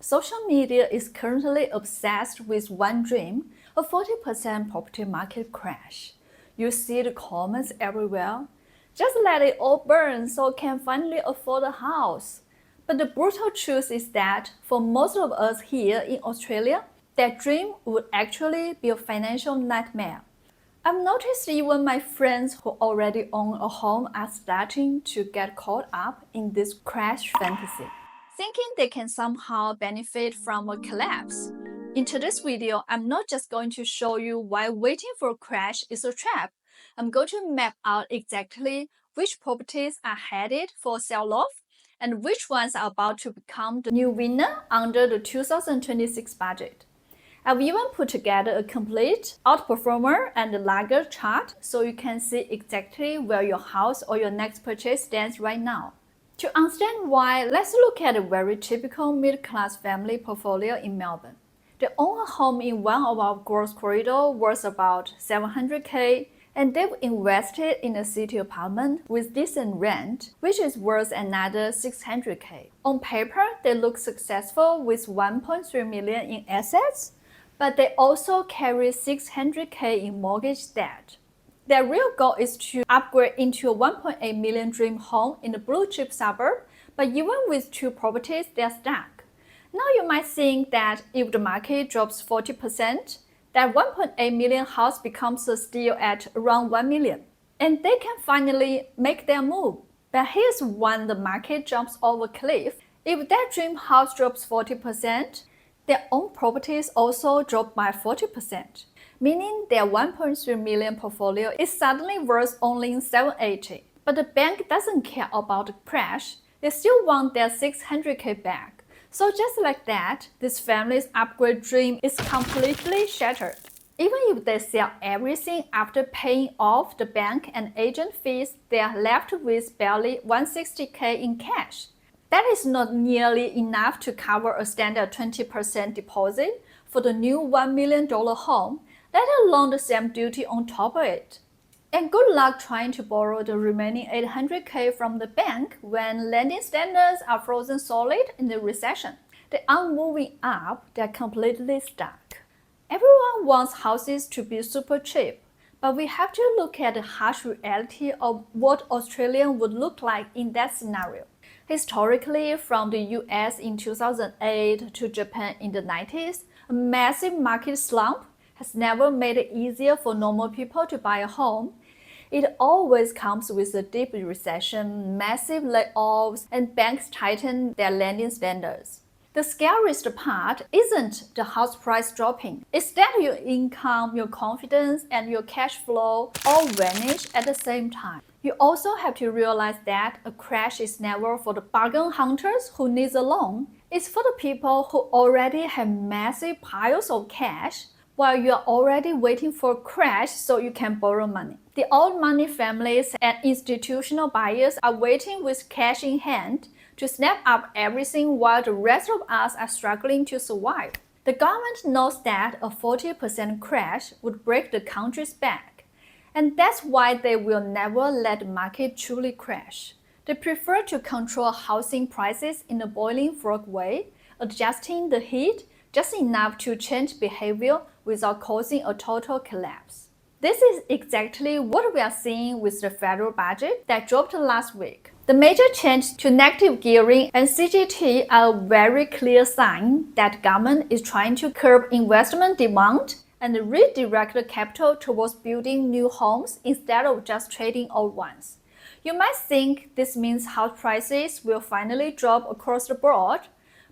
Social media is currently obsessed with one dream, a 40% property market crash. You see the comments everywhere. Just let it all burn so can finally afford a house. But the brutal truth is that for most of us here in Australia, that dream would actually be a financial nightmare. I've noticed even my friends who already own a home are starting to get caught up in this crash fantasy, thinking they can somehow benefit from a collapse. In today's video, I'm not just going to show you why waiting for a crash is a trap. I'm going to map out exactly which properties are headed for sell-off and which ones are about to become the new winner under the 2026 budget. I've even put together a complete Outperformer and Laggard chart so you can see exactly where your house or your next purchase stands right now. To understand why, let's look at a very typical middle-class family portfolio in Melbourne. They own a home in one of our growth corridors worth about $700K, and they've invested in a city apartment with decent rent, which is worth another $600K. On paper, they look successful with $1.3 million in assets, but they also carry $600K in mortgage debt. Their real goal is to upgrade into a $1.8 million dream home in a blue chip suburb, but even with two properties, they're stuck. Now you might think that if the market drops 40%, that $1.8 million house becomes a steal at around $1 million, and they can finally make their move. But here's when the market jumps over a cliff. If that dream house drops 40%, their own properties also drop by 40%, meaning their $1.3 million portfolio is suddenly worth only $780. But the bank doesn't care about the crash. They still want their $600K back. So just like that, this family's upgrade dream is completely shattered. Even if they sell everything after paying off the bank and agent fees, they are left with barely $160K in cash. That is not nearly enough to cover a standard 20% deposit for the new $1 million home, let alone the stamp duty on top of it. And good luck trying to borrow the remaining $800K from the bank when lending standards are frozen solid in the recession. They aren't moving up, they're completely stuck. Everyone wants houses to be super cheap, but we have to look at the harsh reality of what Australia would look like in that scenario. Historically, from the US in 2008 to Japan in the 90s, a massive market slump has never made it easier for normal people to buy a home. It always comes with a deep recession, massive layoffs, and banks tighten their lending standards. The scariest part isn't the house price dropping. It's that your income, your confidence, and your cash flow all vanish at the same time. You also have to realize that a crash is never for the bargain hunters who need a loan. It's for the people who already have massive piles of cash while you are already waiting for a crash so you can borrow money. The old money families and institutional buyers are waiting with cash in hand to snap up everything while the rest of us are struggling to survive. The government knows that a 40% crash would break the country's back, and that's why they will never let the market truly crash. They prefer to control housing prices in a boiling frog way, adjusting the heat just enough to change behavior without causing a total collapse. This is exactly what we are seeing with the federal budget that dropped last week. The major change to negative gearing and CGT are a very clear sign that government is trying to curb investment demand and redirect the capital towards building new homes instead of just trading old ones. You might think this means house prices will finally drop across the board,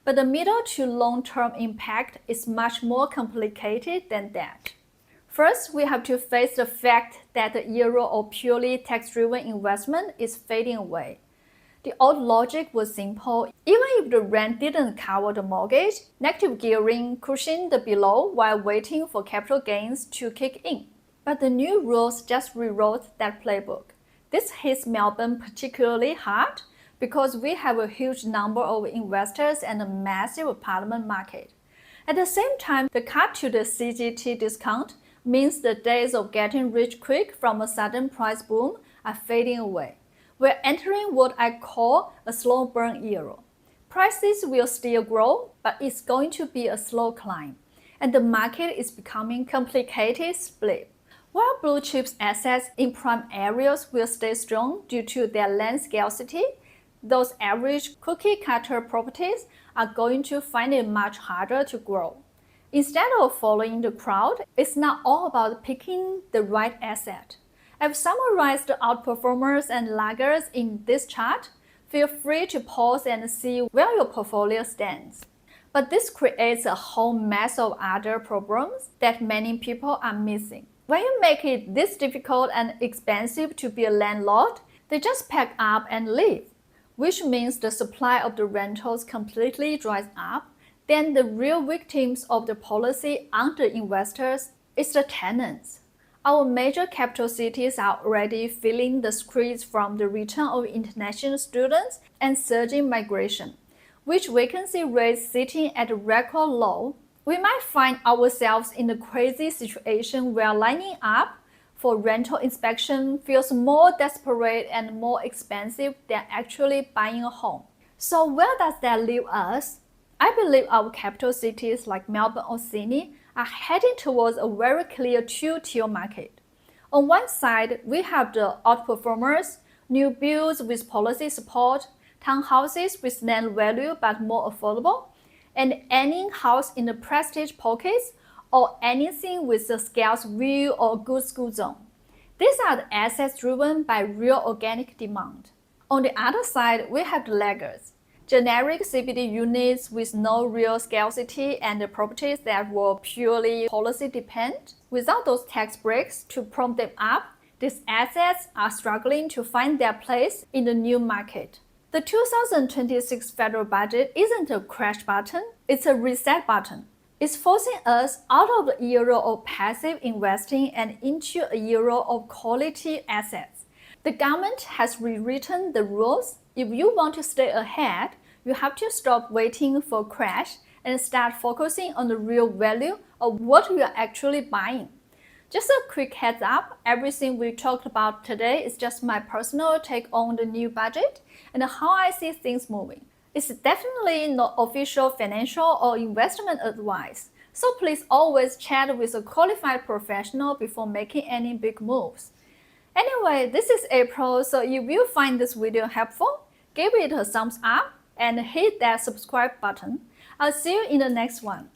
but the middle to long-term impact is much more complicated than that. First, we have to face the fact that the era of purely tax-driven investment is fading away. The old logic was simple. Even if the rent didn't cover the mortgage, negative gearing cushioned the below while waiting for capital gains to kick in. But the new rules just rewrote that playbook. This hits Melbourne particularly hard because we have a huge number of investors and a massive apartment market. At the same time, the cut to the CGT discount means the days of getting rich quick from a sudden price boom are fading away. We're entering what I call a slow burn era. Prices will still grow, but it's going to be a slow climb, and the market is becoming complicated split. While blue chip assets in prime areas will stay strong due to their land scarcity, those average cookie-cutter properties are going to find it much harder to grow. Instead of following the crowd, it's not all about picking the right asset. I've summarized the outperformers and laggards in this chart. Feel free to pause and see where your portfolio stands. But this creates a whole mess of other problems that many people are missing. When you make it this difficult and expensive to be a landlord, they just pack up and leave, which means the supply of the rentals completely dries up. Then the real victims of the policy aren't the investors, it's the tenants. Our major capital cities are already feeling the squeeze from the return of international students and surging migration, with vacancy rates sitting at a record low. We might find ourselves in a crazy situation where lining up for rental inspection feels more desperate and more expensive than actually buying a home. So where does that leave us? I believe our capital cities like Melbourne or Sydney are heading towards a very clear two-tier market. On one side, we have the outperformers, new builds with policy support, townhouses with land value but more affordable, and any house in the prestige pockets or anything with a scarce view or good school zone. These are the assets driven by real organic demand. On the other side, we have the laggards, generic CBD units with no real scarcity and the properties that were purely policy dependent. Without those tax breaks to prompt them up, these assets are struggling to find their place in the new market. The 2026 federal budget isn't a crash button, it's a reset button. It's forcing us out of the era of passive investing and into a era of quality assets. The government has rewritten the rules. If you want to stay ahead, you have to stop waiting for a crash and start focusing on the real value of what you are actually buying. Just a quick heads up, everything we talked about today is just my personal take on the new budget and how I see things moving. It's definitely not official financial or investment advice, so please always chat with a qualified professional before making any big moves. Anyway, this is April, so if you find this video helpful, give it a thumbs up and hit that subscribe button. I'll see you in the next one.